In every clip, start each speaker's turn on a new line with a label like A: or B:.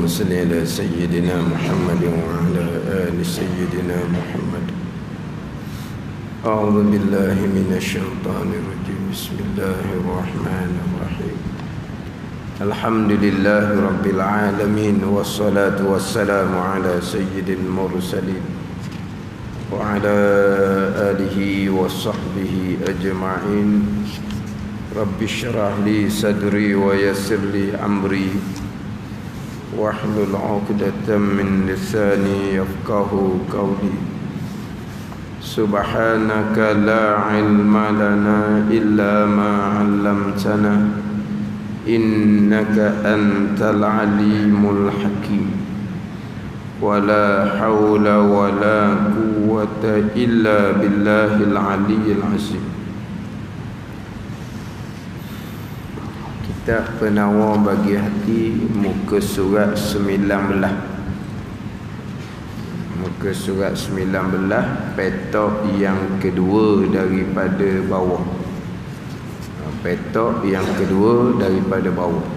A: صل على سيدنا محمد وعلى آل سيدنا محمد. أعوذ بالله من الشيطان الرجيم. بسم الله الرحمن الرحيم. الحمد لله رب العالمين، والصلاة والسلام على سيد المرسلين وعلى آله وصحبه أجمعين. رب اشرح لي صدري ويسر لي أمري واحلل عقدة من لساني يفقه قولي. سبحانك لا علم لنا إلا ما علمتنا إنك أنت العليم الحكيم. ولا حول ولا قوة إلا بالله العلي العظيم. Kitab Penawar Bagi Hati, muka surat 19. Muka surat 19, petok yang kedua daripada bawah. Petok yang kedua daripada bawah.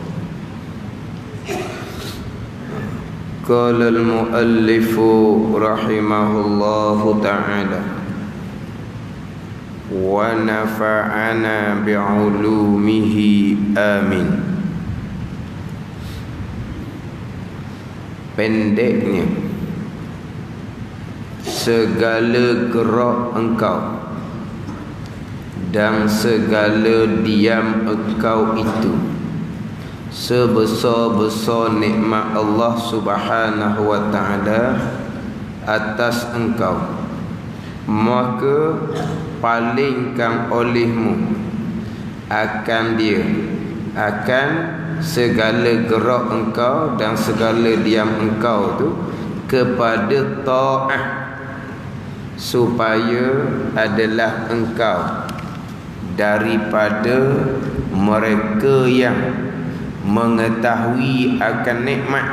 A: Qala al-muallifu rahimahullahu ta'ala wa nafa'ana bi'ulumihi amin. Pendeknya, segala gerak engkau dan segala diam engkau itu sebesar-besar nikmat Allah Subhanahu wa ta'ala atas engkau, maka palingkan olehmu akan dia, akan segala gerak engkau dan segala diam engkau tu kepada ta'ah, supaya adalah engkau daripada mereka yang mengetahui akan nikmat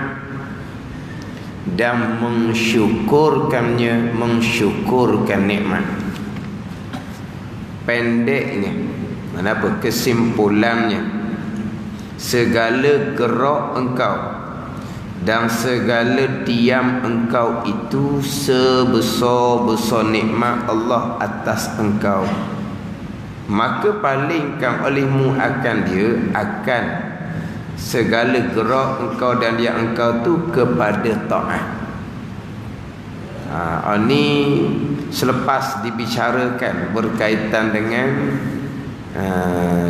A: dan mensyukurkannya, mensyukurkan nikmat. Pendeknya, kenapa? Kesimpulannya, segala gerak engkau dan segala diam engkau itu sebesar-besar nikmat Allah atas engkau, maka palingkan olehmu akan dia, akan segala gerak engkau dan diam engkau tu kepada taat. Ini selepas dibicarakan berkaitan dengan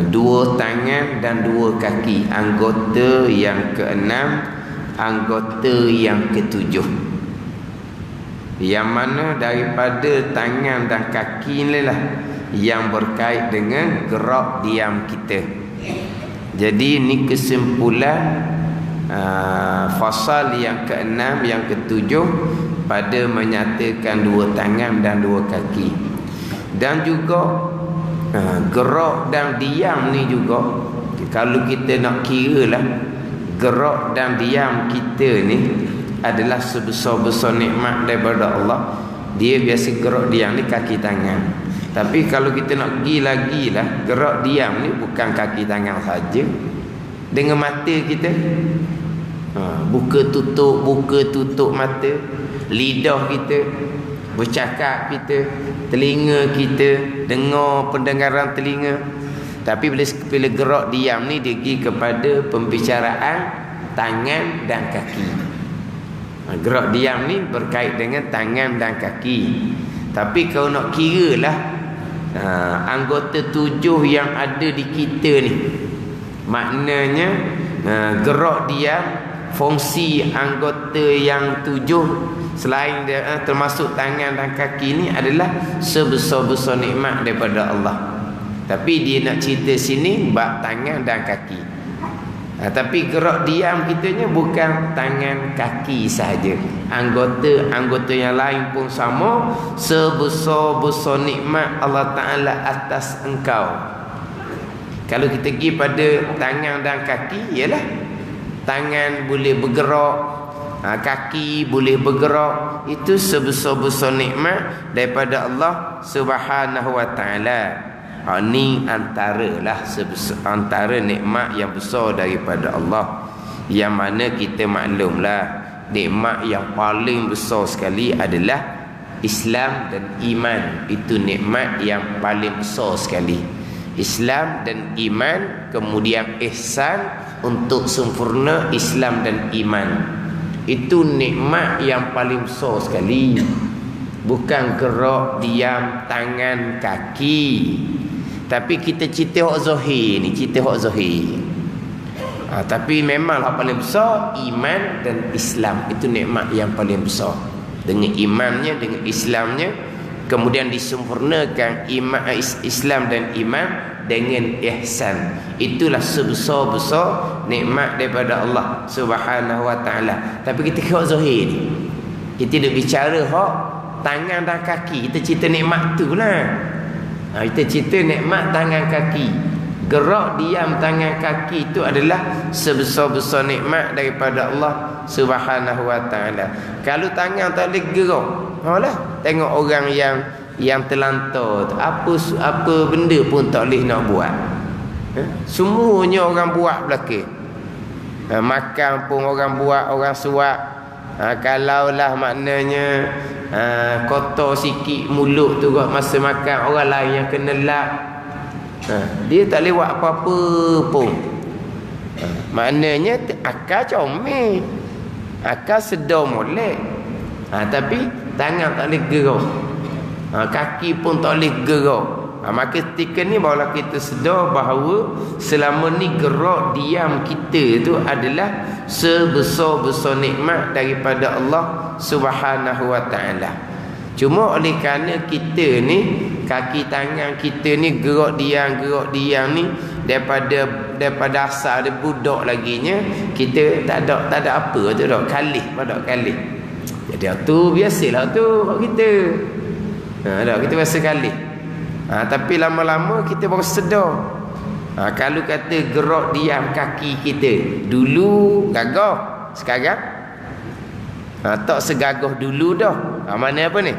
A: dua tangan dan dua kaki, anggota yang keenam, anggota yang ketujuh, yang mana daripada tangan dan kaki inilah yang berkait dengan gerak diam kita. Jadi ini kesimpulan fasal yang keenam, yang ketujuh pada menyatakan dua tangan dan dua kaki. Dan juga gerak dan diam ni juga, kalau kita nak kira lah, gerak dan diam kita ni adalah sebesar-besar nikmat daripada Allah. Dia biasa gerak diam ni kaki tangan. Tapi kalau kita nak pergi lagi lah, gerak diam ni bukan kaki tangan saja. Dengan mata kita, buka tutup mata, lidah kita, bercakap kita, telinga kita, dengar pendengaran telinga. Tapi bila gerak diam ni, dia pergi kepada pembicaraan tangan dan kaki. Gerak diam ni berkait dengan tangan dan kaki. Tapi kalau nak kira lah, anggota tujuh yang ada di kita ni, maknanya gerak diam, fungsi anggota yang tujuh selain dia, termasuk tangan dan kaki ni, adalah sebesar-besar nikmat daripada Allah. Tapi dia nak cerita sini bab tangan dan kaki. Tapi gerak diam kitanya bukan tangan kaki sahaja, anggota yang lain pun sama, sebesar-besar nikmat Allah Ta'ala atas engkau. Kalau kita pergi pada tangan dan kaki, ialah tangan boleh bergerak, kaki boleh bergerak. Itu sebesar-besar nikmat daripada Allah Subhanahu wa ta'ala. Ini antara nikmat yang besar daripada Allah. Yang mana kita maklumlah nikmat yang paling besar sekali adalah Islam dan iman. Itu nikmat yang paling besar sekali. Islam dan iman, kemudian ihsan untuk sempurna Islam dan iman. Itu nikmat yang paling besar sekali. Bukan gerak, diam, tangan, kaki. Tapi kita cerita hak zahir ni, cerita hak zahir. Tapi memang hak paling besar iman dan Islam. Itu nikmat yang paling besar. Dengan imannya, dengan Islamnya, kemudian disempurnakan iman, Islam dan iman dengan ihsan. Itulah sebesar-besar nikmat daripada Allah Subhanahu wa taala. Tapi kita hak zahir ni, kita nak bicara hak tangan dan kaki. Kita cerita nikmat tu lah. Kita cerita nikmat tangan kaki. Gerak diam tangan kaki itu adalah sebesar-besar nikmat daripada Allah Subhanahu wa taala. Kalau tangan tak boleh gerak, lah tengok orang yang terlantar, apa benda pun tak boleh nak buat. Semuanya orang buat belakang. Makan pun orang buat, orang suap. Kalaulah maknanya kotor sikit mulut tu masa makan, orang lain yang kena lap, dia tak boleh buat apa-apa pun. Maknanya akal comel, akal sedar molek, tapi tangan tak boleh gerak, kaki pun tak boleh gerak. Maka ketika ni barulah kita sedar bahawa selama ni gerak diam kita tu adalah sebesar-besar nikmat daripada Allah Subhanahu wa taala. Cuma oleh kerana kita ni, kaki tangan kita ni gerak diam ni daripada asal dia budak laginya, kita tak ada apa tu dah, kalih. Jadi tu biasalah tu kita. Kita biasa kalih. Tapi lama-lama kita baru sedar. Kalau kata gerak diam kaki kita, dulu gagah, sekarang tak segagah dulu dah. Mana apa ni?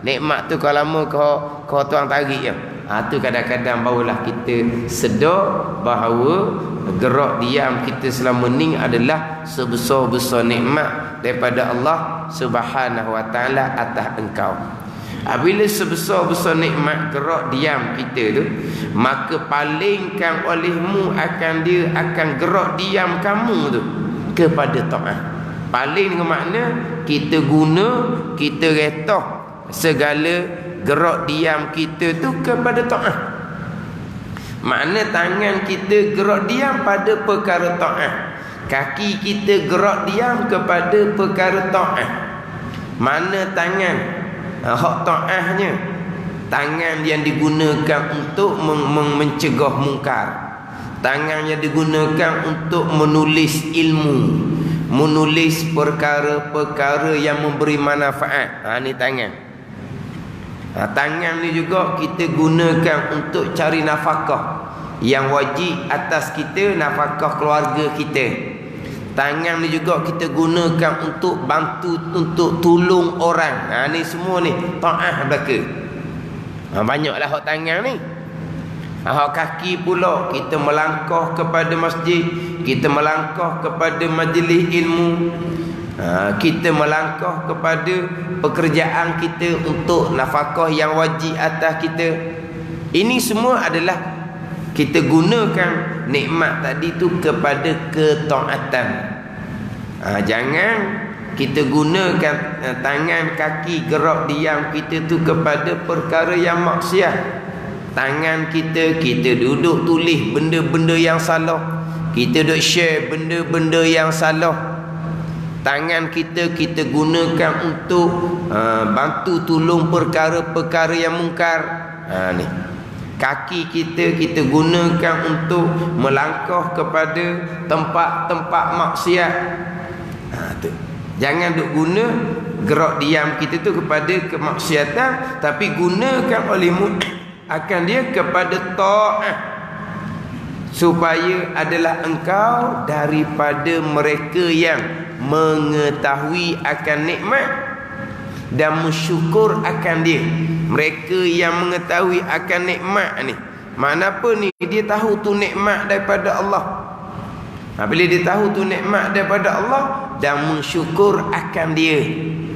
A: Nikmat tu kalau lama kau tuang tarik je. Tu kadang-kadang barulah kita sedar bahawa gerak diam kita selama ni adalah sebesar-besar nikmat daripada Allah Subhanahu wa taala atas engkau. Bila sebesar-besar nikmat gerak diam kita tu, maka palingkan olehmu akan gerak diam kamu tu kepada taat. Paling dengan makna kita guna, kita retah segala gerak diam kita tu kepada taat. Makna tangan kita gerak diam pada perkara taat, kaki kita gerak diam kepada perkara taat. Mana tangan hak taatnya, tangan yang digunakan untuk mencegah mungkar, tangan yang digunakan untuk menulis ilmu, menulis perkara-perkara yang memberi manfaat. Ni tangan. Tangan ni juga kita gunakan untuk cari nafkah yang wajib atas kita, nafkah keluarga kita. Tangan ni juga kita gunakan untuk bantu, untuk tolong orang. Ni semua ni taat belaka. Banyaklah hak tangan ni. Hak kaki pula kita melangkah kepada masjid, kita melangkah kepada majlis ilmu, kita melangkah kepada pekerjaan kita untuk nafkah yang wajib atas kita. Ini semua adalah kita gunakan nikmat tadi tu kepada ketaatan. Jangan kita gunakan tangan, kaki, gerak diam kita tu kepada perkara yang maksiat. Tangan kita duduk tulis benda-benda yang salah, kita duduk share benda-benda yang salah. Tangan kita gunakan untuk bantu tolong perkara-perkara yang mungkar. Ni kaki kita gunakan untuk melangkah kepada tempat-tempat maksiat. Tu. Jangan duk guna gerak diam kita tu kepada kemaksiatan, tapi gunakan olehmu akan dia kepada taat, supaya adalah engkau daripada mereka yang mengetahui akan nikmat dan mensyukur akan dia. Mereka yang mengetahui akan nikmat ni, mana apa ni, dia tahu tu nikmat daripada Allah. Bila dia tahu tu nikmat daripada Allah dan mensyukur akan dia.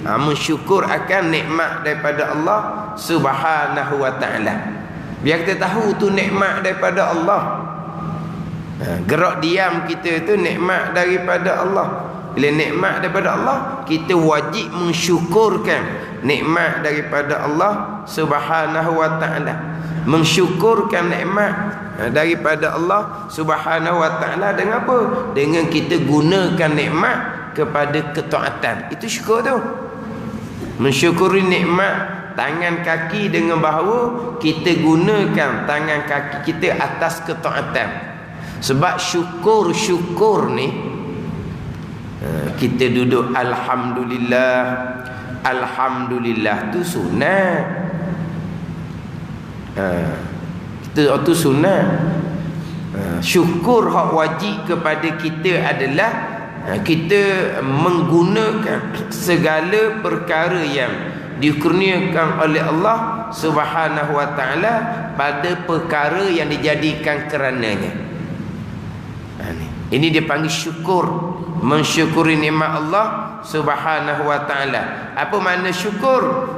A: Mensyukur akan nikmat daripada Allah Subhanahu wa ta'ala. Biar kita tahu tu nikmat daripada Allah. Gerak diam kita tu nikmat daripada Allah. Bila nikmat daripada Allah, kita wajib mensyukurkan nikmat daripada Allah Subhanahu wa ta'ala. Mensyukurkan nikmat daripada Allah Subhanahu wa ta'ala dengan apa? Dengan kita gunakan nikmat kepada ketaatan. Itu syukur tu. Mensyukuri nikmat tangan kaki dengan bahawa kita gunakan tangan kaki kita atas ketaatan. Sebab syukur ni kita duduk alhamdulillah. Alhamdulillah tu sunat. Itu sunat. Syukur hak wajib kepada kita adalah kita menggunakan segala perkara yang dikurniakan oleh Allah Subhanahu wa ta'ala pada perkara yang dijadikan kerananya. Ini dia panggil syukur. Mensyukuri nikmat Allah Subhanahu wa ta'ala. Apa makna syukur?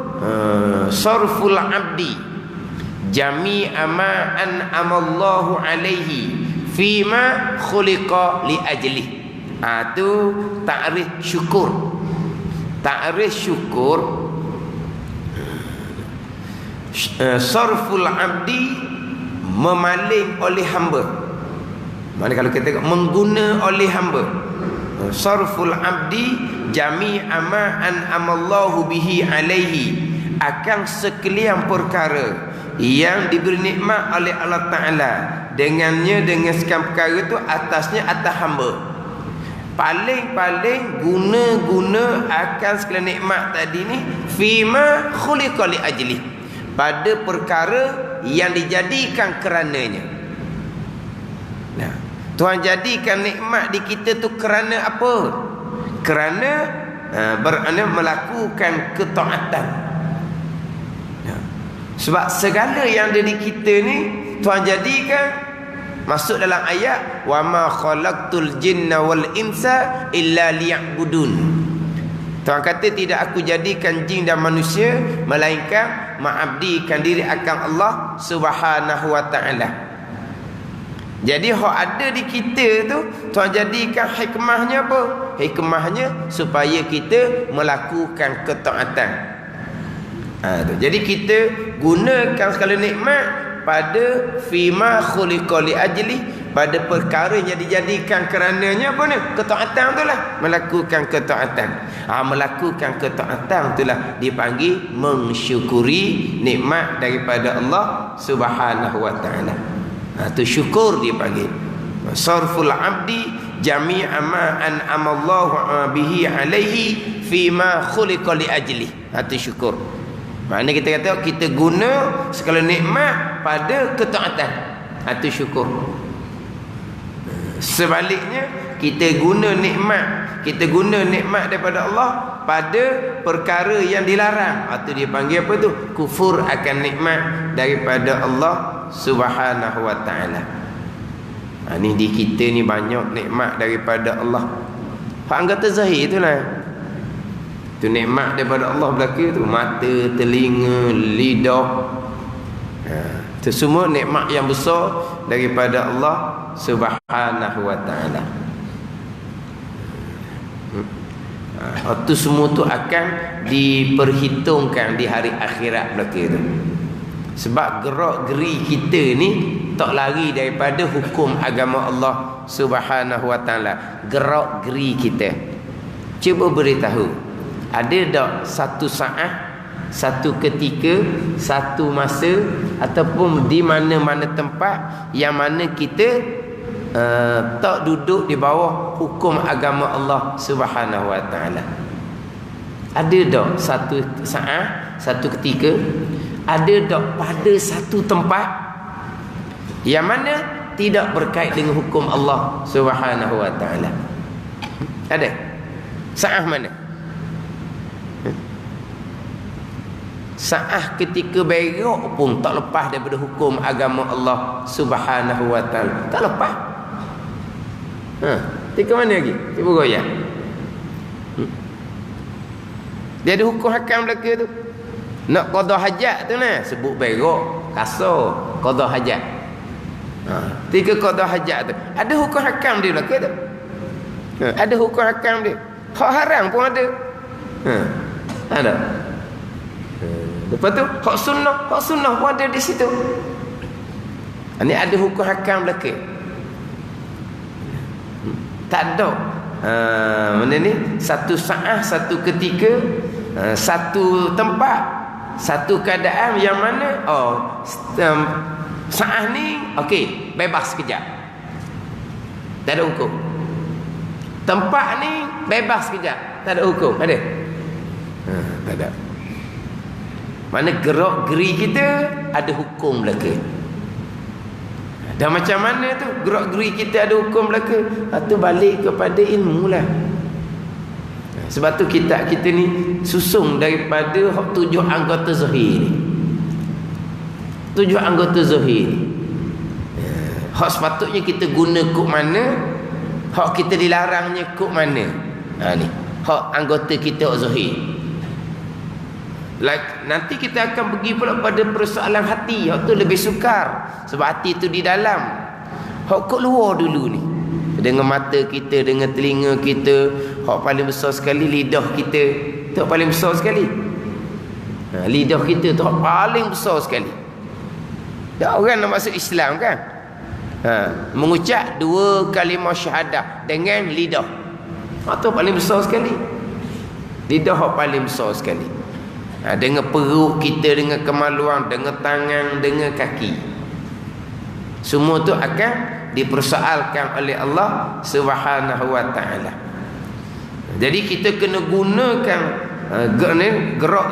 A: Sarful abdi jami'a ma an'amallahu alaihi fima khuliqa li ajli. Itu ta'rif syukur. Ta'rif syukur, sarful abdi, memaling oleh hamba. Mana kalau kita mengguna oleh hamba. Sarful abdi jami'a ma an'amallahu bihi alaihi, akan sekalian perkara yang diberi nikmat oleh Allah Ta'ala dengannya, dengan sekian perkara itu atasnya, atas hamba. Paling-paling guna akan sekalian nikmat tadi ni fima khuliqa li ajli, pada perkara yang dijadikan kerananya. Nah, Tuhan jadikan nikmat di kita tu kerana apa? Kerana berana melakukan ketaatan. Sebab segala yang ada di kita ni Tuhan jadikan, masuk dalam ayat wa ma khalaqtul jinna wal insa illa liya'budun. Tuhan kata tidak aku jadikan jin dan manusia melainkan mengabdikan diri akan Allah Subhanahu wa ta'ala. Jadi hak ada di kita tu Tuhan jadikan hikmahnya apa? Hikmahnya supaya kita melakukan ketaatan. Jadi kita gunakan segala nikmat pada fima khuliqa li ajli, pada perkara yang dijadikan kerananya apa ni? Ketaatan itulah, melakukan ketaatan. Melakukan ketaatan itulah dipanggil mensyukuri nikmat daripada Allah Subhanahu wa ta'ala. Itu syukur dipanggil. Sarful abdi jami'a ma an'amallahu bihi alaihi fima khuliqa li ajli. Itu syukur. Maknanya kita kata kita guna segala nikmat pada ketaatan. Itu syukur. Sebaliknya kita guna nikmat daripada Allah pada perkara yang dilarang. Itu dia panggil apa tu? Kufur akan nikmat daripada Allah Subhanahu wa ta'ala. Ni di kita ni banyak nikmat daripada Allah. Hak anggota zahir itulah. Itu nikmat daripada Allah belaka tu, mata, telinga, lidah. Itu semua nikmat yang besar daripada Allah Subhanahu wa ta'ala. Itu semua tu akan diperhitungkan di hari akhirat belaka tu. Sebab gerak geri kita ni tak lari daripada hukum agama Allah Subhanahu wa ta'ala. Gerak geri kita. Cuba beritahu, ada tak satu saat, satu ketika, satu masa ataupun di mana-mana tempat yang mana kita tak duduk di bawah hukum agama Allah Subhanahu wa ta'ala? Ada tak satu saat, satu ketika, ada tak pada satu tempat yang mana tidak berkait dengan hukum Allah Subhanahu wa ta'ala? Ada? Saat mana? Saat ketika berak pun tak lepas daripada hukum agama Allah Subhanahu wa ta'ala. Tak lepas. Tika mana lagi? Ibu goyang. Dia ada hukum hakam belaka tu. Nak qada hajat tu nah, sebut berok, kasar, qada hajat. Tika qada hajat tu. Ada hukum hakam dia belaka tu. Ada hukum hakam dia. Hak haram pun ada. Ada. Lepas tu hak sunnah pun ada di situ. Ini ada hukum hakam belaka. Tak ada. Mana ni? Satu saat, satu ketika, satu tempat, satu keadaan yang mana saat ni okey, bebas sekejap. Tak ada hukum. Tempat ni bebas sekejap. Tak ada hukum. Ada? Tak ada. Mana gerak geri kita ada hukum belaka. Dan macam mana tu gerak geri kita ada hukum belaka? Itu balik kepada ilmu lah. Sebab tu kita ni susung daripada 7 anggota zahir ni. 7 anggota zahir ni. Hak sepatutnya kita guna kok mana, hak kita dilarangnya kok mana. Ni hak anggota kita zahir. Like, nanti kita akan pergi pula pada persoalan hati. Hak tu lebih sukar. Sebab hati tu di dalam. Hak kat luar dulu ni. Dengan mata kita, dengan telinga kita. Hak paling besar sekali lidah kita. Tu hak paling besar sekali. Lidah kita tu hak paling besar sekali. Tak orang nak masuk Islam kan? Mengucap 2 kalimah syahadah dengan lidah. Hak tu paling besar sekali. Lidah hak paling besar sekali. Dengan perut kita, dengan kemaluan, dengan tangan, dengan kaki. Semua tu akan dipersoalkan oleh Allah Subhanahu wa taala. Jadi kita kena gunakan gerak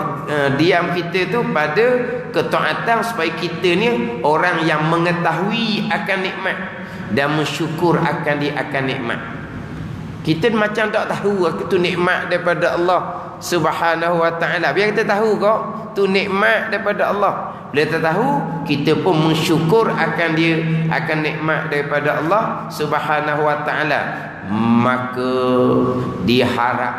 A: diam kita tu pada ketaatan supaya kita ni orang yang mengetahui akan nikmat dan mensyukur akan nikmat. Kita macam tak tahu tu nikmat daripada Allah Subhanahu wa taala. Biar kita tahu kok tu nikmat daripada Allah. Bila kita tahu, kita pun mensyukur akan nikmat daripada Allah Subhanahu wa taala. Maka diharap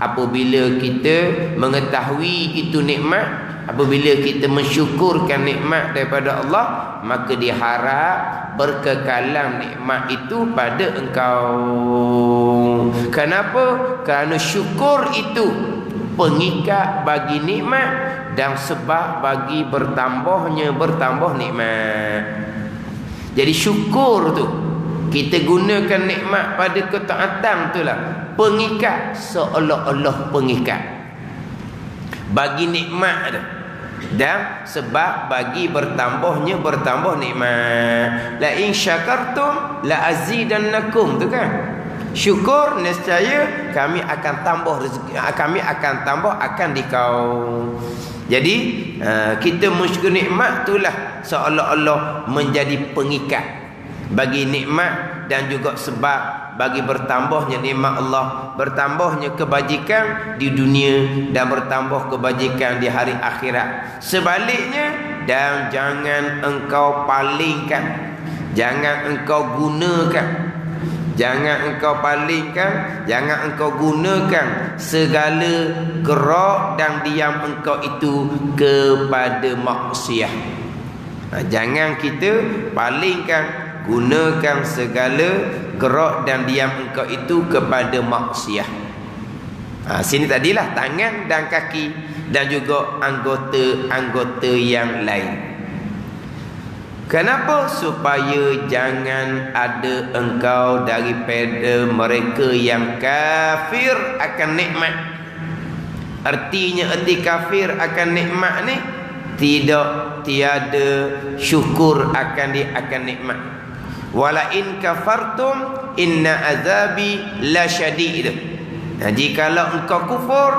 A: apabila kita mengetahui itu nikmat, apabila kita mensyukurkan nikmat daripada Allah, maka diharap berkekalan nikmat itu pada engkau. Kenapa? Kerana syukur itu pengikat bagi nikmat dan sebab bagi bertambah nikmat. Jadi syukur tu kita gunakan nikmat pada ketaatan itulah pengikat, seolah-olah pengikat bagi nikmat tu. Dan sebab bagi bertambah nikmat. La in syakartum la azidannakum, tu kan. Syukur nescaya kami akan tambah rezeki, kami akan tambah akan dikau. Jadi kita mensyukur nikmat itulah seolah-olah menjadi pengikat bagi nikmat dan juga sebab bagi bertambahnya nikmat Allah, bertambahnya kebajikan di dunia dan bertambah kebajikan di hari akhirat. Sebaliknya, dan jangan engkau palingkan, jangan engkau gunakan, jangan engkau palingkan, jangan engkau gunakan segala gerak dan diam engkau itu kepada maksiat. Jangan kita palingkan, gunakan segala gerak dan diam engkau itu kepada maksiat. Sini tadilah tangan dan kaki dan juga anggota-anggota yang lain. Kenapa? Supaya jangan ada engkau daripada mereka yang kafir akan nikmat. Artinya erti kafir akan nikmat ni tiada syukur akan nikmat. Wala in kafartum inna azabi la syadid. Jikalau engkau kufur,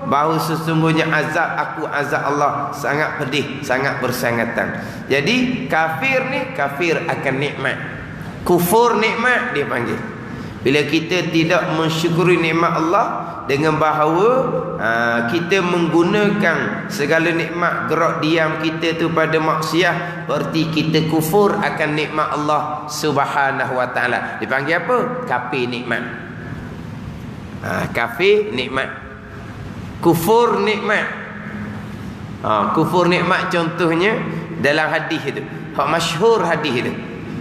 A: bahawa sesungguhnya azab Allah sangat pedih, sangat bersangatan. Jadi kafir ni kafir akan nikmat, kufur nikmat dia panggil. Bila kita tidak mensyukuri nikmat Allah dengan bahawa kita menggunakan segala nikmat gerak diam kita tu pada maksiat, berarti kita kufur akan nikmat Allah Subhanahu wa taala. Dipanggil apa? Kafir nikmat. Kafir nikmat. Kufur nikmat. Kufur nikmat contohnya dalam hadis itu. Hak masyhur hadis itu.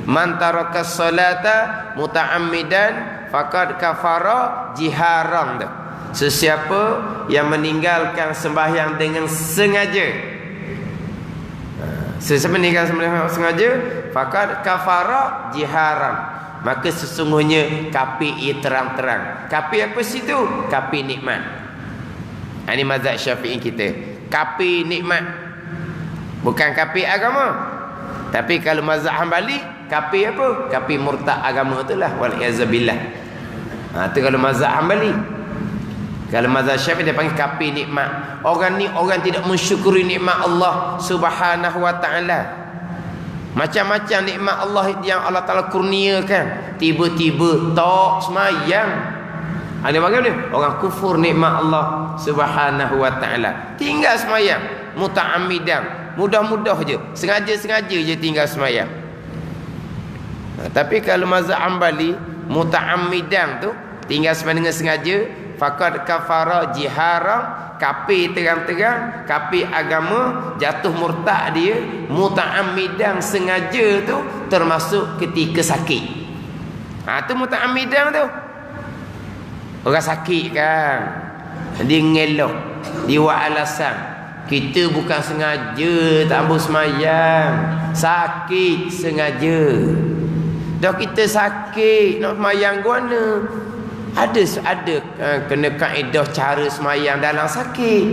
A: Man taraka salata muta'ammidan faqad kafara jiharan. Sesiapa yang meninggalkan sembahyang dengan sengaja, sesiapa meninggalkan sembahyang sengaja, faqad kafara jiharan, maka sesungguhnya kafir ia terang-terang. Kafir apa situ? Kafir nikmat. Ini mazhab Syafi'i kita. Kafir nikmat, bukan kafir agama. Tapi kalau mazhab Hambali, kafir apa? Kafir murtad agama itulah, wal iazabillah. Itu kalau mazhab Hambali. Kalau mazhab Syafi'i dia panggil kafir nikmat. Orang ni orang tidak mensyukuri nikmat Allah Subhanahu wa taala. Macam-macam nikmat Allah yang Allah Taala kurniakan, tiba-tiba tak semayang. Ada panggil dia orang kufur nikmat Allah Subhanahu wa taala. Tinggal semayang muta'ammidan, mudah-mudah je, sengaja-sengaja je tinggal semayang. Tapi kalau mazhab Hambali, muta'ammidan tu tinggal semayang dengan sengaja, faqad kafara jihara, kafir terang-terang, kafir agama, jatuh murtad dia. Muta'ammidan sengaja tu termasuk ketika sakit. Tu muta'ammidan tu. Orang sakit kan, dia ngelok, dia buat alasan, kita bukan sengaja tak ambil semayang, sakit sengaja. Dah kita sakit nak semayang guna, ada kena kaedah cara semayang dalam sakit.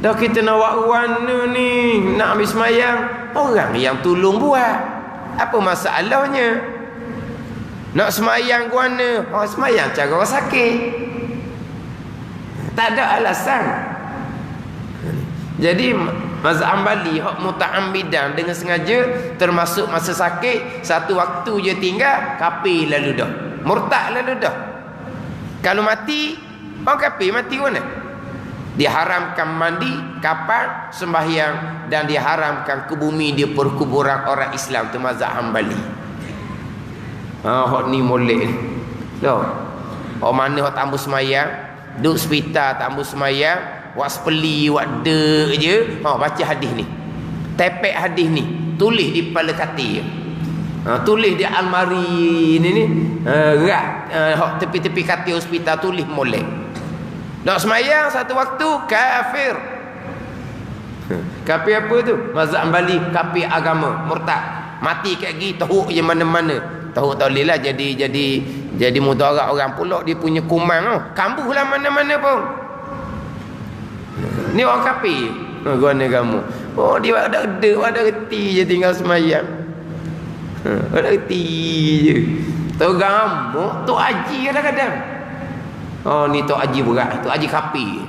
A: Dah kita nak buat warna ni, nak ambil semayang, orang yang tolong buat, apa masalahnya? Nak semayang guana, semayang cara orang sakit, tak ada alasan. Jadi mazhab Hambali hak muta'ammidan dengan sengaja termasuk masa sakit, satu waktu je tinggal, kafir lalu dah, murtad lalu dah. Kalau mati, orang kafir mati mana? Diharamkan mandi, kafan, sembahyang, dan diharamkan ke bumi di perkuburan orang Islam. Tu mazhab Hambali. Hak ni molek ni. Loh. Orang mana hak tak ambil semayang, duduk hospital tak ambil semayang, buat sepeli, buat dek je, baca hadis ni. Tepek hadis ni, tulis di kepala katil. Tulis di almari ni rak hak tepi-tepi katil hospital, tulis molek. Nak semayang satu waktu, kafir. Kafir apa tu? Mazhab Hambali, kafir agama, murtad. Mati kat gigi tahu je mana-mana. Tahu tak boleh lah jadi mudarat orang pula, dia punya kumang tu kambuh lah mana-mana pun. Ni orang kafir guna kamu. Dia ada reti je tinggal semayang, ada reti je. Tahu gamuk tu haji kadang-kadang. Ni tu haji berat, tu haji kafir.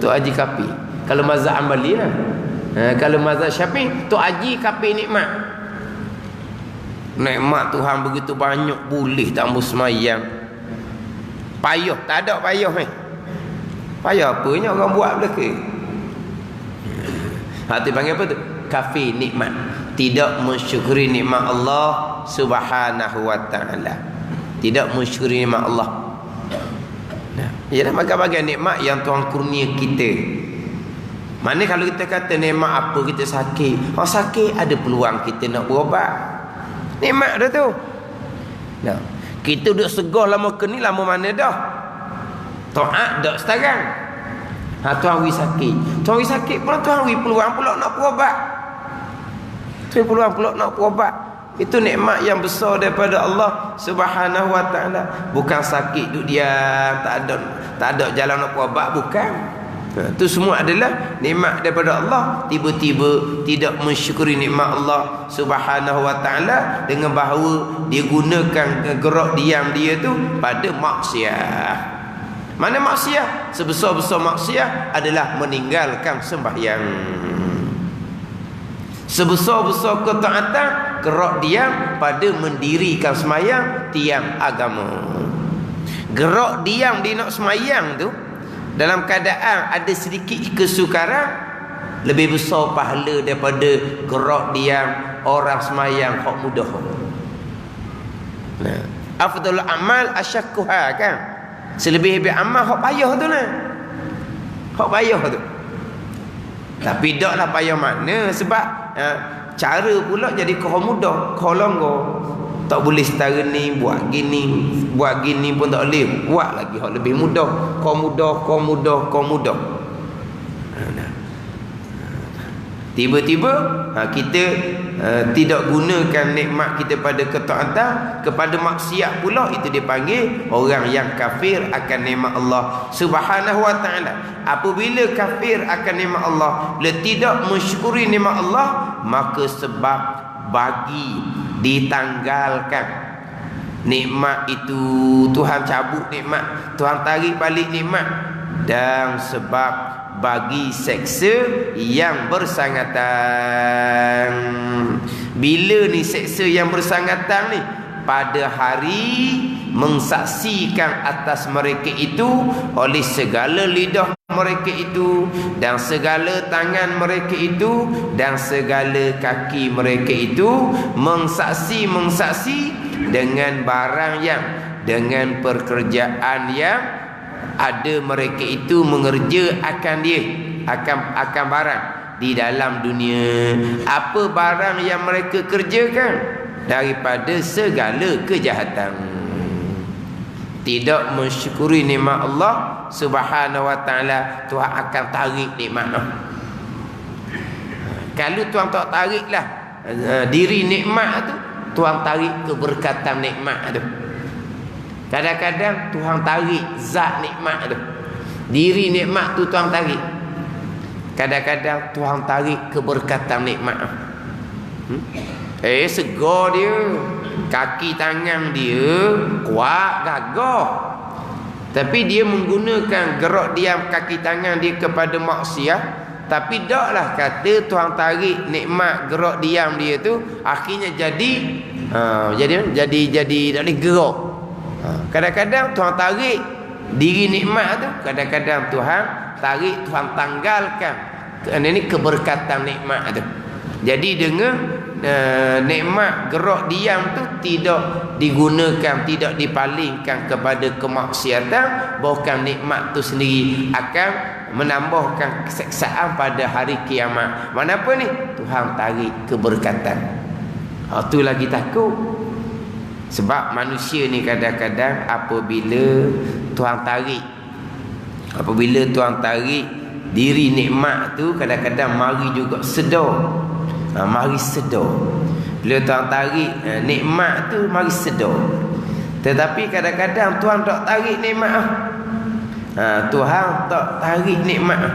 A: Tu haji kafir kalau mazhab Hambali lah. Kalau mazhab Syafi'i, tu haji kafir nikmat. Nikmat Tuhan begitu banyak, boleh tak ambil semayang. Payah, tak ada payah ni. Payah apanya orang buat belaka. Hati panggil apa tu? Kafir nikmat. Tidak mensyukuri nikmat Allah Subhanahu wa taala. Tidak mensyukuri nikmat Allah. Ialah bagai-bagai nikmat yang Tuhan kurnia kita. Mana kalau kita kata nikmat apa, kita sakit. Sakit ada peluang kita nak berobat. Nikmat dah tu. Nah, kita duduk segah lama ke ni, lama mana dah? Taat dak sekarang. Tuan wi sakit. Tuan wi sakit pula, tuan wi peluang pula nak berobat. Tuan peluang pula nak berobat. Itu nikmat yang besar daripada Allah Subhanahu wa taala. Bukan sakit duduk diam, tak ada jalan nak berobat, bukan. Itu semua adalah nikmat daripada Allah. Tiba-tiba tidak mensyukuri nikmat Allah Subhanahu wa taala dengan bahawa dia gunakan gerak diam dia tu pada maksiat. Mana maksiat? Sebesar-besar maksiat adalah meninggalkan sembahyang. Sebesar-besar ketaatan gerak diam pada mendirikan semayang tiang agama. Gerak diam dia nak semayang tu dalam keadaan ada sedikit kesukaran lebih besar pahala daripada gerak diam orang semayang hak mudah. Nah, afdalul amal asyakkuha kan. Selebih-lebih amal hak payah tu lah. Hak payah tu. Tapi taklah payah mana sebab cara pula jadi kau mudah, kau longgar. Tak boleh setara ni buat gini pun tak boleh. Buat lagi hak lebih mudah. Kau mudah. Tiba-tiba kita tidak gunakan nikmat kita pada ketaatan, kepada maksiat pula, itu dipanggil orang yang kafir akan nikmat Allah Subhanahu wa taala. Apabila kafir akan nikmat Allah, dia tidak mensyukuri nikmat Allah, maka sebab bagi ditanggalkan nikmat itu, Tuhan cabut nikmat, Tuhan tarik balik nikmat, dan sebab bagi seksa yang bersangatan. Bila ni seksa yang bersangatan ni? Pada hari mengsaksikan atas mereka itu oleh segala lidah mereka itu, dan segala tangan mereka itu, dan segala kaki mereka itu mengsaksi dengan barang yang, dengan pekerjaan yang ada mereka itu mengerja akan dia, akan barang di dalam dunia. Apa barang yang mereka kerjakan? Daripada segala kejahatan. Tidak mensyukuri nikmat Allah Subhanahu wa taala, Tuhan akan tarik nikmat. Kalau Tuhan tak tariklah diri nikmat tu, Tuhan tarik keberkatan nikmat tu. Kadang-kadang Tuhan tarik zat nikmat tu, diri nikmat tu Tuhan tarik. Kadang-kadang Tuhan tarik keberkatan nikmat. Segar dia, kaki tangan dia kuat gagah, tapi dia menggunakan gerak diam kaki tangan dia kepada maksiat. Tapi taklah kata Tuhan tarik nikmat gerak diam dia tu, akhirnya jadi tak boleh gerak. Kadang-kadang Tuhan tarik diri nikmat tu, kadang-kadang Tuhan tarik, Tuhan tanggalkan. Ini keberkatan nikmat tu. Jadi dengan nikmat gerak diam tu tidak digunakan, tidak dipalingkan kepada kemaksiatan, bahkan nikmat tu sendiri akan menambahkan keseksaan pada hari kiamat. Mana apa ni? Tuhan tarik keberkatan. Tu lagi takut. Sebab manusia ni kadang-kadang apabila Tuhan tarik diri nikmat tu, kadang-kadang mari juga sedar. Mari sedar. Bila Tuhan tarik nikmat tu, mari sedar. Tetapi kadang-kadang Tuhan tak tarik nikmat. Tuhan tak tarik nikmat.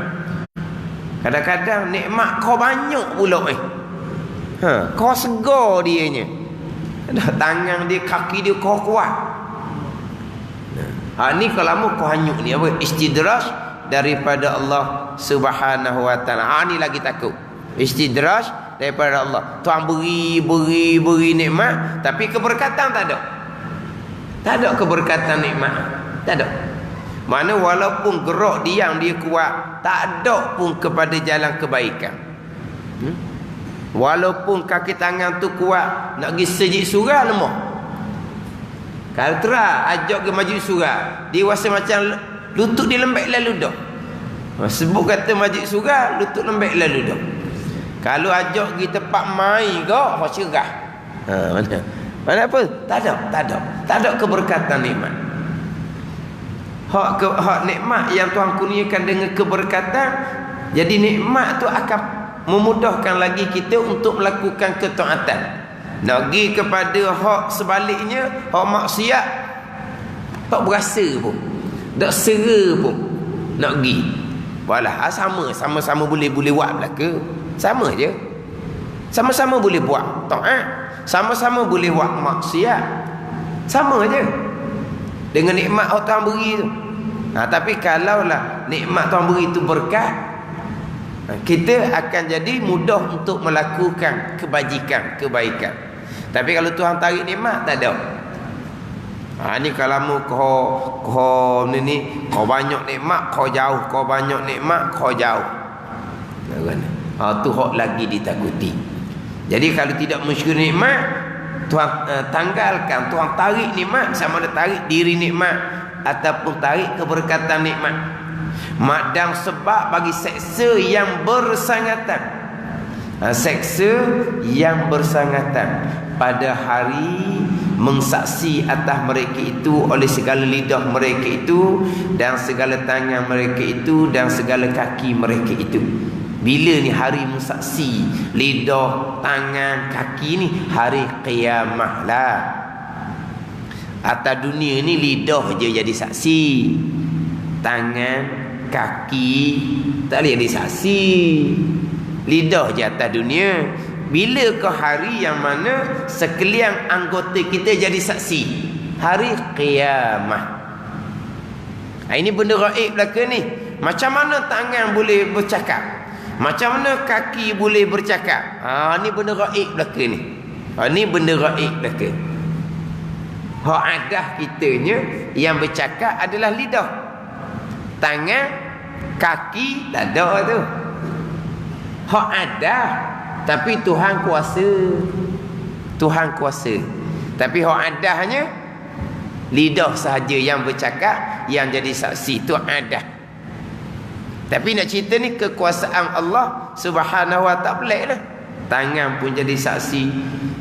A: Kadang-kadang nikmat kau banyak pula kau segar dianya. Tangan dia, kaki dia kau kuat. Ni kalau lama kau hanyut ni apa? Istidraj daripada Allah Subhanahu wa taala. Ni lagi takut. Istidraj daripada Allah. Tuhan beri nikmat, tapi keberkatan tak ada. Tak ada keberkatan nikmat. Tak ada. Mana walaupun gerak diam dia kuat, tak ada pun kepada jalan kebaikan. Walaupun kaki tangan tu kuat, nak pergi sejid surah lemah. Kalau terah ajak ke majlis surah, dia rasa macam lutut dia lembek lalu dah. Sebut kata majlis surah, lutut lembek lalu dah. Kalau ajak pergi tempat main ke, hak cerah. Mana apa? Tak ada keberkatan nikmat. Hak nikmat yang Tuhan kurniakan dengan keberkatan, jadi nikmat tu akan memudahkan lagi kita untuk melakukan ketaatan. Nak pergi kepada hak sebaliknya, hak maksiat, tak berasa pun, tak sera pun nak pergi. Walah, sama-sama boleh buat belaka. Sama je. Sama-sama boleh buat taat, sama-sama boleh buat maksiat. Sama je. Dengan nikmat Allah Tuhan beri tu. Tapi kalaulah nikmat Tuhan beri tu berkat, kita akan jadi mudah untuk melakukan kebaikan. Tapi kalau Tuhan tarik nikmat, tak ada. Ni kalau kau ni kau banyak nikmat, kau jauh, kau banyak nikmat, kau jauh. Tu hak lagi ditakuti. Jadi kalau tidak mensyukur nikmat, Tuhan tanggalkan, Tuhan tarik nikmat, sama ada tarik diri nikmat ataupun tarik keberkatan nikmat. Dan sebab bagi seksa yang bersangatan. Seksa yang bersangatan pada hari mengsaksi atas mereka itu oleh segala lidah mereka itu dan segala tangan mereka itu dan segala kaki mereka itu. Bila ni hari mengsaksi, lidah, tangan, kaki ni hari kiamat lah. Atas dunia ni lidah je jadi saksi, tangan, kaki tak boleh jadi saksi. Lidah je atas dunia. Bila ke hari yang mana sekalian anggota kita jadi saksi? Hari kiamat. Ini benda gaib belaka ni. Macam mana tangan boleh bercakap? Macam mana kaki boleh bercakap? Ni benda gaib belaka ni. Ni benda gaib belaka. Hak adah kitanya yang bercakap adalah lidah. Tangan, kaki tak ada tu. Hak adah. Tapi Tuhan kuasa. Tuhan kuasa. Tapi hak adahnya lidah sahaja yang bercakap, yang jadi saksi. Itu adah. Tapi nak cerita ni kekuasaan Allah Subhanahu wa ta'ala pelik lah. Tangan pun jadi saksi,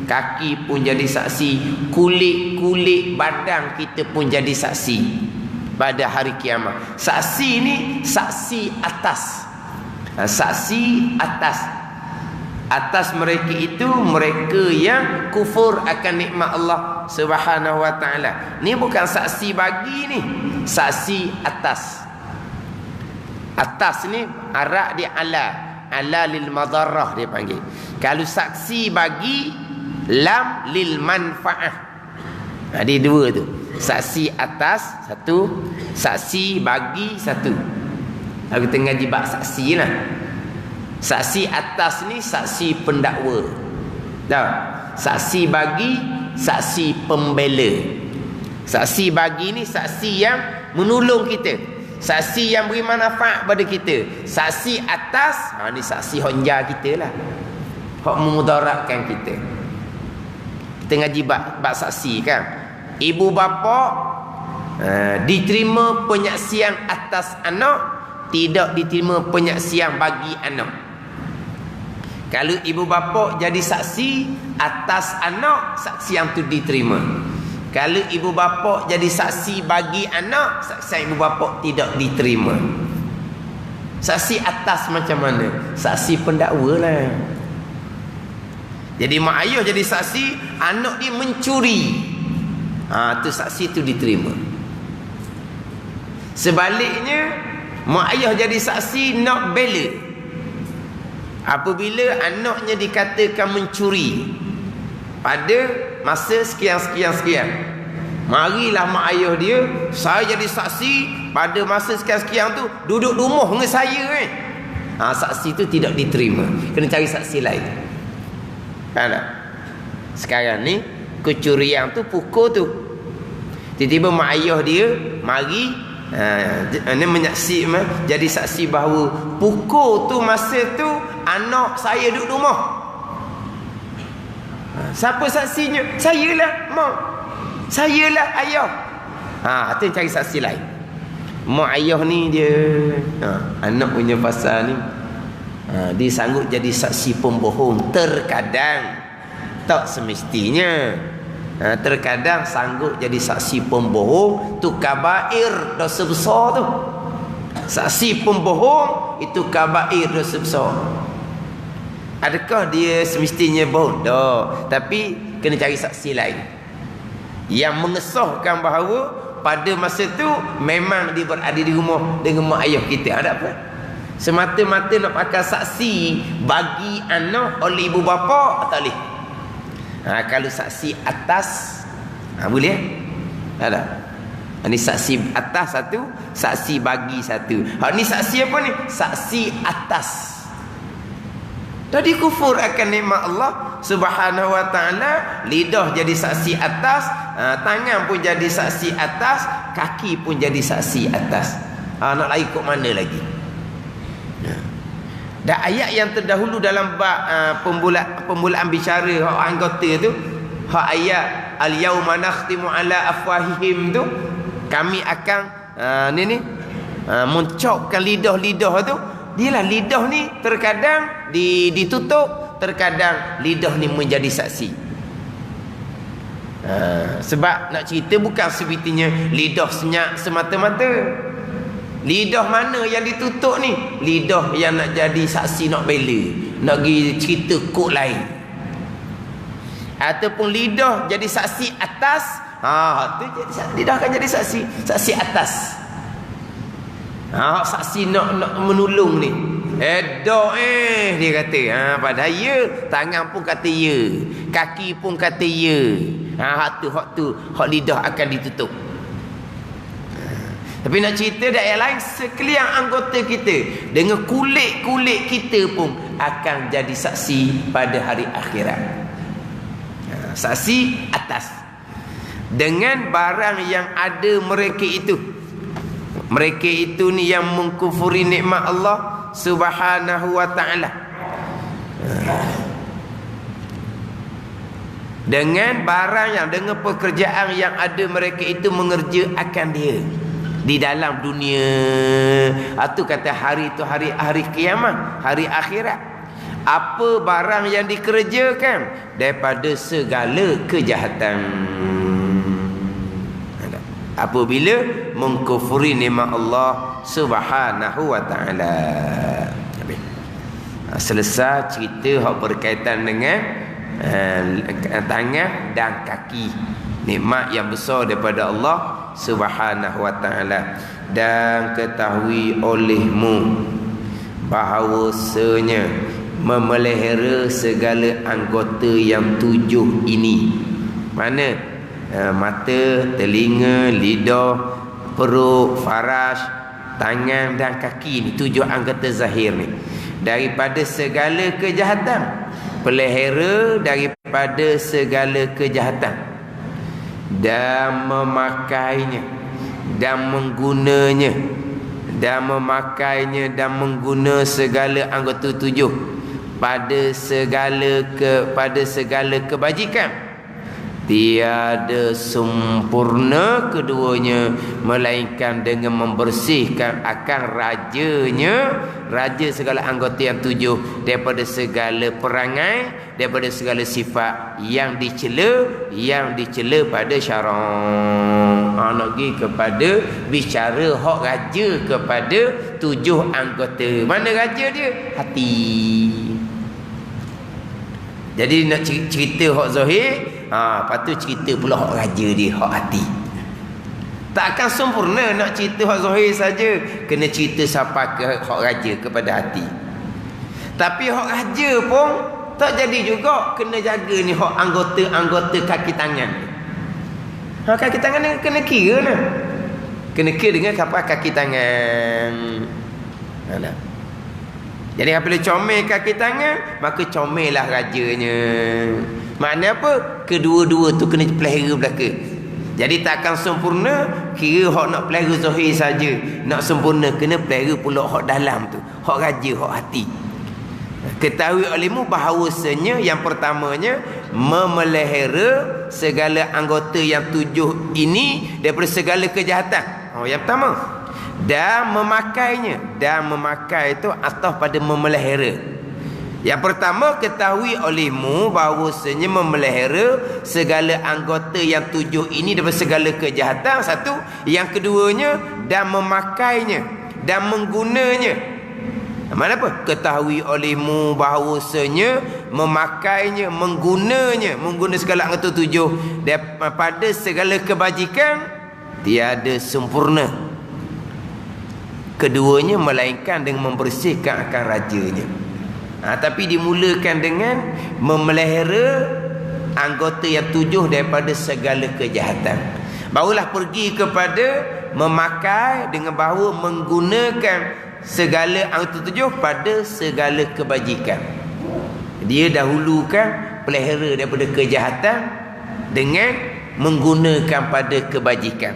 A: kaki pun jadi saksi, kulit badan kita pun jadi saksi pada hari kiamat. Saksi ni saksi atas. Saksi atas. Atas mereka itu mereka yang kufur akan nikmat Allah Subhanahu wa ta'ala. Ni bukan saksi bagi ni, saksi atas. Atas ni Arab dia ala lil madarrah dia panggil. Kalau saksi bagi, lam lil manfaah. Dia dua tu. Saksi atas satu, saksi bagi satu. Aku tengah jibak saksi lah. Saksi atas ni saksi pendakwa. Tahu? Saksi bagi, saksi pembela. Saksi bagi ni saksi yang menolong kita. Saksi yang beri manfaat pada kita. Saksi atas, ni saksi honja kita lah. Hak memudaratkan kita. Kita ngaji bab saksi kan. Ibu bapa diterima penyaksian atas anak, tidak diterima penyaksian bagi anak. Kalau ibu bapa jadi saksi atas anak, saksi yang tu diterima. Kalau ibu bapa jadi saksi bagi anak, saksi ibu bapa tidak diterima. Saksi atas macam mana? Saksi pendakwa lah. Jadi mak ayah jadi saksi, anak dia mencuri. Tu saksi tu diterima. Sebaliknya, mak ayah jadi saksi nak bela. Apabila anaknya dikatakan mencuri pada masa sekian, marilah mak ayah dia, saya jadi saksi pada masa sekian tu duduk rumah dengan saya saksi tu tidak diterima, kena cari saksi lain. Kan tak? Sekarang ni kecurian tu pukul tu, tiba-tiba mak ayah dia mari menyaksi, jadi saksi bahawa pukul tu masa tu anak saya duduk rumah. Siapa saksinya? Sayalah mak, sayalah ayah. Tu cari saksi lain. Mak ayah ni dia anak punya pasal ni, dia sanggup jadi saksi pembohong. Terkadang, tak semestinya. Terkadang sanggup jadi saksi pembohong. Tu kabair, dosa besar tu. Saksi pembohong itu kabair, dosa besar. Adakah dia semestinya bohong? Tak. Tapi kena cari saksi lain yang mengesahkan bahawa pada masa tu memang dia berada di rumah dengan mak ayah kita. Ada apa? Semata-mata nak pakai saksi bagi anak oleh ibu bapa, tak boleh. Kalau saksi atas boleh? Ada. Ini saksi atas satu, saksi bagi satu. Ni saksi apa ni? Saksi atas. Tadi kufur akan nikmat Allah Subhanahu wa ta'ala. Lidah jadi saksi atas, tangan pun jadi saksi atas, kaki pun jadi saksi atas. Nak lari kok mana lagi? Dan ayat yang terdahulu dalam bab pembulaan bicara hak anggota tu, hak ayat al-yauma nakhtimu ala afwahihim tu, kami akan mencopkan lidah-lidah tu. Dialah lidah ni terkadang ditutup, terkadang lidah ni menjadi saksi. Sebab nak cerita bukan sebetulnya lidah senyap semata-mata. Lidah mana yang ditutup ni? Lidah yang nak jadi saksi, nak bela, nak pergi cerita kod lain. Ataupun lidah jadi saksi atas, tu jadi lidah akan jadi saksi atas. Saksi nak menolong ni. Dia kata, padahal ya, tangan pun kata ya, kaki pun kata ya. Hak tu lidah akan ditutup. Tapi nak cerita dah yang lain, sekalian anggota kita dengan kulit-kulit kita pun akan jadi saksi pada hari akhirat. Saksi atas dengan barang yang ada mereka itu. Mereka itu ni yang mengkufuri nikmat Allah Subhanahu wa ta'ala. Dengan barang yang, dengan pekerjaan yang ada mereka itu mengerjakan dia di dalam dunia. Itu kata hari itu hari kiamat, hari akhirat. Apa barang yang dikerjakan daripada segala kejahatan. Apabila mengkufuri nikmat Allah Subhanahu wa ta'ala. Selesai cerita hak berkaitan dengan tangan dan kaki, nikmat yang besar daripada Allah Subhanahu wa ta'ala. Dan ketahui olehmu bahawasanya memelihara segala anggota yang 7 ini. Mana? Mata, telinga, lidah, perut, faraj, tangan dan kaki ni, 7 anggota zahir ni, daripada segala kejahatan. Pelihara daripada segala kejahatan, dan memakainya dan menggunanya, dan memakainya dan mengguna segala anggota 7 pada segala kebajikan. Tiada sempurna keduanya melainkan dengan membersihkan akan raja segala anggota yang 7 daripada segala perangai, daripada segala sifat yang dicela pada syarak. Nak pergi kepada bicara hak raja kepada 7 anggota. Mana raja dia? Hati. Jadi nak cerita hak zahir, lepas tu cerita pula hak raja dia, hak hati. Tak akan sempurna nak cerita hak zahir saja, kena cerita sampai ke hak raja kepada hati. Tapi hak raja pun tak jadi juga, kena jaga ni hak anggota kaki tangan. Kaki tangan ni kena kira lah. Kena kira dengan kapal kaki tangan. Jadi apabila comel kaki tangan, maka comellah rajanya. Makna apa? Kedua-dua tu kena pelihara belaka. Jadi tak akan sempurna kira hak nak pelihara zahir saja. Nak sempurna kena pelihara pula hak dalam tu, hak raja, hak hati. Ketahui olehmu bahawasanya yang pertamanya memelihara segala anggota yang 7 ini daripada segala kejahatan. Yang pertama. Dan memakainya. Dan memakai itu atas pada memelihara. Yang pertama, ketahui olehmu bahawasanya memelihara segala anggota yang 7 ini daripada segala kejahatan. Satu. Yang keduanya, dan memakainya dan menggunanya. Mana apa? Ketahui olehmu bahawasanya memakainya, mengguna segala anggota 7 daripada segala kebajikan, tiada sempurna keduanya melainkan dengan membersihkan akan rajanya. Tapi dimulakan dengan memelihara anggota yang 7 daripada segala kejahatan. Barulah pergi kepada memakai dengan bahawa menggunakan segala anggota 7 pada segala kebajikan. Dia dahulukan pelihara daripada kejahatan dengan menggunakan pada kebajikan.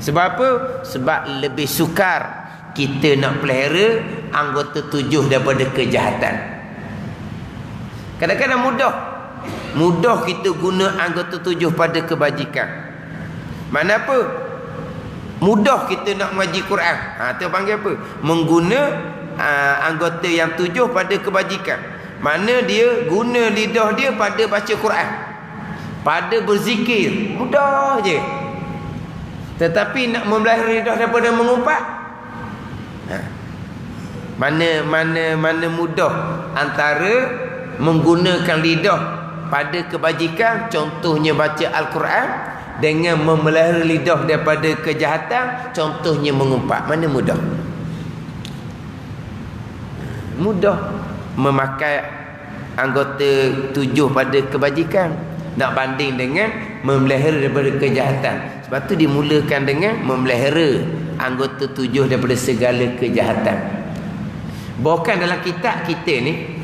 A: Sebab apa? Sebab lebih sukar kita nak pelihara anggota 7 daripada kejahatan. Kadang-kadang mudah kita guna anggota 7 pada kebajikan. Mana apa? Mudah kita nak mengaji Quran. Itu panggil apa? Mengguna anggota yang 7 pada kebajikan. Mana dia guna lidah dia pada baca Quran, pada berzikir. Mudah je. Tetapi nak memelihara lidah daripada mengumpat, mana mudah antara menggunakan lidah pada kebajikan, contohnya baca Al-Quran, dengan memelihara lidah daripada kejahatan, contohnya mengumpat. Mana mudah? Mudah memakai anggota 7 pada kebajikan nak banding dengan memelihara daripada kejahatan. Sebab tu dimulakan dengan memelihara anggota 7 daripada segala kejahatan. Bahkan dalam kitab kita ni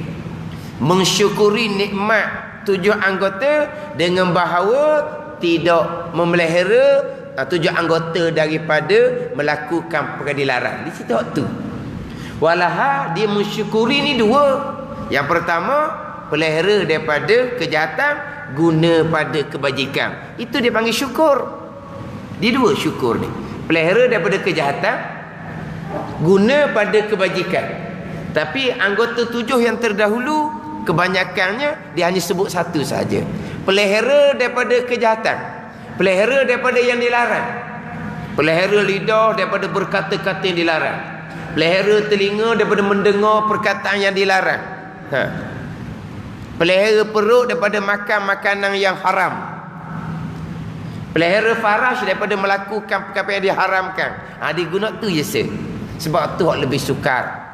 A: mensyukuri nikmat 7 anggota dengan bahawa tidak memelihara 7 anggota daripada melakukan perkara dilarang. Di situ waktu walaha dia mensyukuri ni 2. Yang pertama, pelihara daripada kejahatan, guna pada kebajikan. Itu dia panggil syukur. Dia 2 syukur ni. Pelihara daripada kejahatan, guna pada kebajikan. Tapi anggota 7 yang terdahulu, kebanyakannya dia hanya sebut satu saja. Pelihara daripada kejahatan, pelihara daripada yang dilarang, pelihara lidah daripada berkata-kata yang dilarang, pelihara telinga daripada mendengar perkataan yang dilarang, pelihara perut daripada makan makanan yang haram, pelihara faraj daripada melakukan perkara yang diharamkan. Dia guna tu je sah. Sebab tu lebih sukar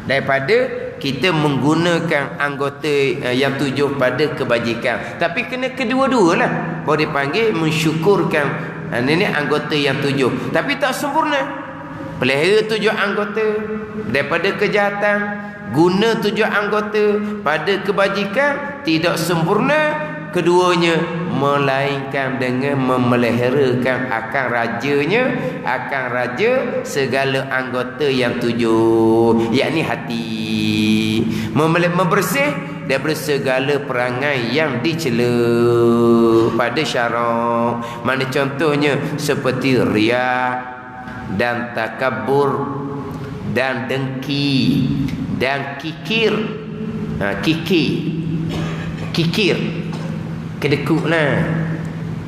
A: daripada kita menggunakan anggota yang 7 pada kebajikan. Tapi kena kedua-dua lah, baru dipanggil mensyukurkan ini anggota yang 7. Tapi tak sempurna. Pelihara 7 anggota daripada kejahatan, guna 7 anggota pada kebajikan, tidak sempurna keduanya, melainkan dengan memeliharakan akan raja segala anggota yang 7, yakni hati, membersih daripada segala perangai yang dicela pada syarak. Mana contohnya seperti riya dan takabur dan dengki dan kikir. Kikir kedekut lah.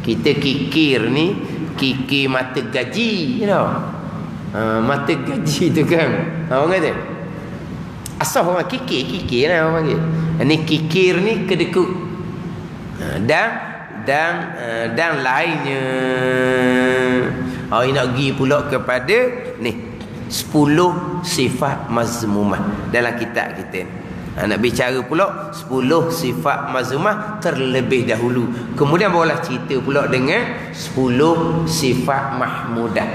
A: Kita kikir ni, kikir mata gaji, you know. Mata gaji tu kan, orang kata asal orang kikir lah orang panggil. Ini kikir ni kedekut. Dan lainnya. Nak pergi pula kepada ni 10 sifat mazmumah dalam kitab kita ni. Nak bicara pula 10 sifat mazmumah terlebih dahulu. Kemudian barulah cerita pula dengan 10 sifat mahmudah.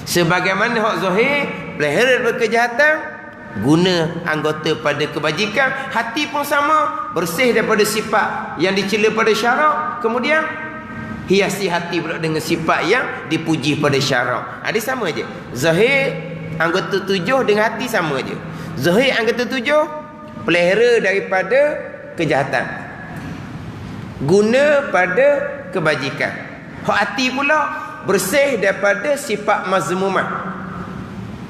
A: Sebagaimana hak zahir, pelihara daripada kejahatan, guna anggota pada kebajikan. Hati pun sama, bersih daripada sifat yang dicela pada syarak. Kemudian hiasi hati pula dengan sifat yang dipuji pada syarak. Dia sama je. Zahir anggota 7 dengan hati sama je. Zahir anggota 7, pelihara daripada kejahatan, guna pada kebajikan. Hak hati pula bersih daripada sifat mazmumah,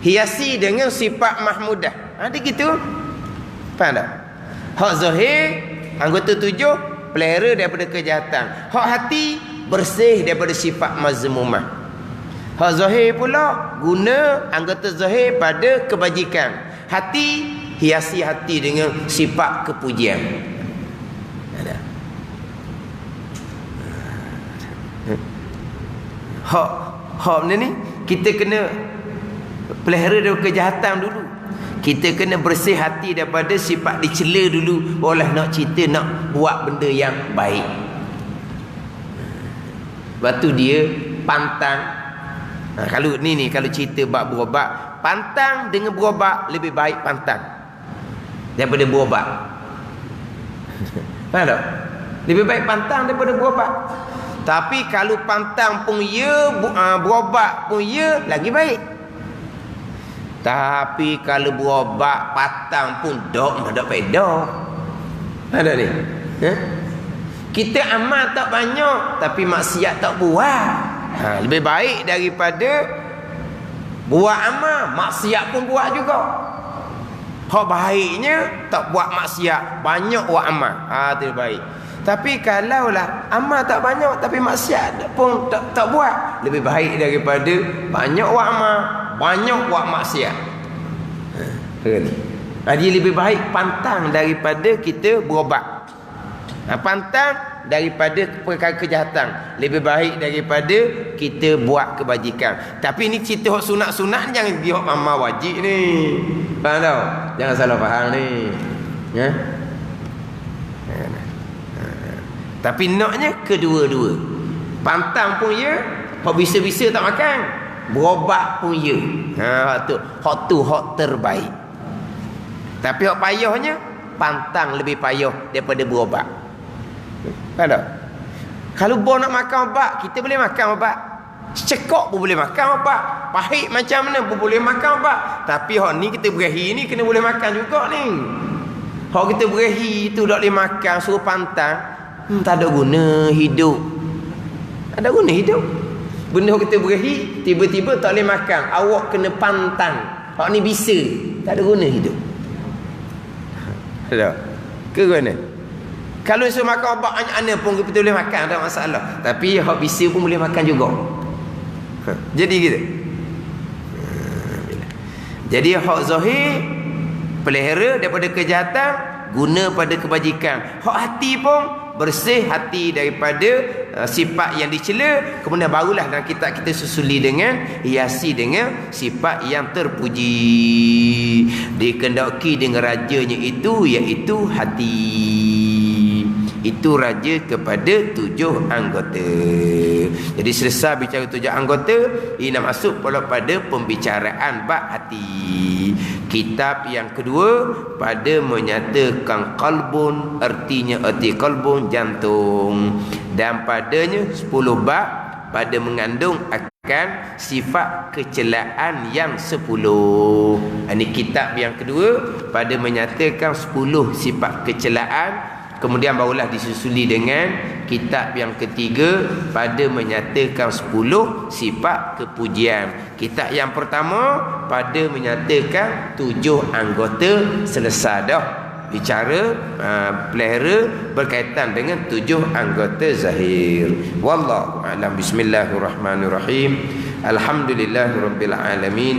A: hiasi dengan sifat mahmudah. Dia gitu. Faham tak? Hak zahir anggota 7, pelihara daripada kejahatan. Hak hati bersih daripada sifat mazmumah. Hak zahir pula guna anggota zahir pada kebajikan. Hati hiasi hati dengan sifat kepujian. Ada. Hak ni kita kena pelihara daripada kejahatan dulu. Kita kena bersih hati daripada sifat dicela dulu, barulah nak cerita nak buat benda yang baik. Lepas tu dia pantang. Kalau cerita bab berobat, pantang dengan berobat lebih baik pantang daripada berobat. Faham tak? Lebih baik pantang daripada berobat. Tapi kalau pantang pun ya, berobat pun ya, lagi baik. Tapi kalau berobat pantang pun tak faedah. Ada ni. Kita amal tak banyak tapi maksiat tak buat. Lebih baik daripada buat amal, maksiat pun buat juga. Hak baiknya tak buat maksiat, banyak buat amal. Itu baik. Tapi kalaulah amal tak banyak tapi maksiat pun tak buat, lebih baik daripada banyak buat amal, banyak buat maksiat. Dia lebih baik pantang daripada kita berobat. Pantang daripada perkara kejahatan, lebih baik daripada kita buat kebajikan. Tapi ni cerita hak sunat-sunat, jangan pergi hak amal wajib ni. Faham tak? Jangan salah faham ni. Ya. Tapi naknya kedua-dua. Pantang pun ya, hak bisa-bisa tak makan. Berobat pun ya. Hak tu hak terbaik. Tapi hak payahnya, pantang lebih payah daripada berobat. Faham tak? Kalau bau nak makan obat, kita boleh makan obat. Cekok pun boleh makan obat. Pahit macam mana pun boleh makan obat. Tapi hak ni kita berahi ni kena boleh makan juga ni. Hak kita berahi tu tak boleh makan, suruh pantang. Tak ada guna hidup. Tak ada guna hidup. Benda kita berahi, tiba-tiba tak boleh makan, awak kena pantang. Hak ni bisa, tak ada guna hidup. Ada ke guna? Kalau suruh makan obat ana pun kita boleh makan, tak masalah. Tapi hak bisa pun boleh makan juga. Jadi gitu. Jadi hak zahir pelihara daripada kejahatan, guna pada kebajikan. Hak hati pun bersih hati daripada sifat yang dicela, kemudian barulah dalam kitab kita susuli dengan hiasi dengan sifat yang terpuji, dikendaki dengan rajanya itu, iaitu hati. Itu raja kepada 7 anggota. Jadi selesai bicara 7 anggota, ini nak masuk pada pembicaraan bab hati. Kitab yang kedua pada menyatakan qalbun, artinya arti qalbun jantung, dan padanya 10 bab pada mengandung akan sifat kecelaan yang 10. Ini kitab yang kedua pada menyatakan 10 sifat kecelaan. Kemudian barulah disusuli dengan kitab yang ketiga pada menyatakan 10 sifat kepujian. Kitab yang pertama pada menyatakan 7 anggota, selesai dah bicara pelihara berkaitan dengan 7 anggota zahir. Wallahu a'lam. Bismillahirrahmanirrahim. Alhamdulillahirabbil alamin.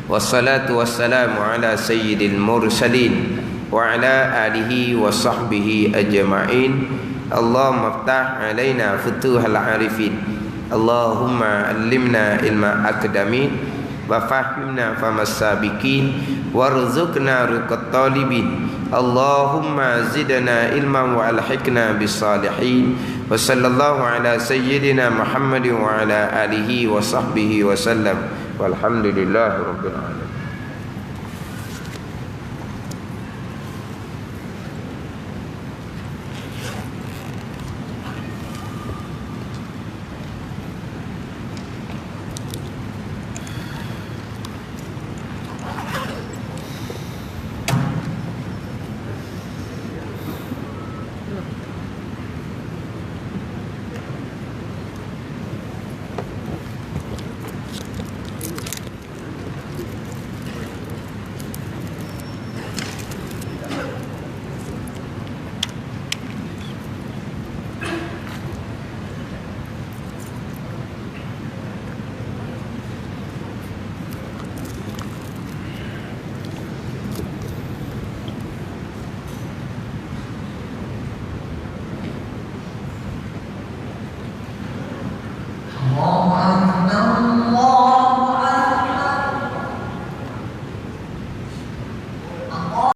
A: Wassalatu wassalamu ala sayyidil mursalin wa ala alihi wa sahbihi ajma'in. Allahumma ftah alaina futuhal arifin. Allahumma allimna ilma akadamin wa fahimna famas sabiqin warzuqna riqat talibin. Allahumma zidna ilman wa alhiqna bis salihin. Wa sallallahu ala sayyidina Muhammadin wa ala alihi wa sahbihi wa sallam. Walhamdulillahi rabbil alamin.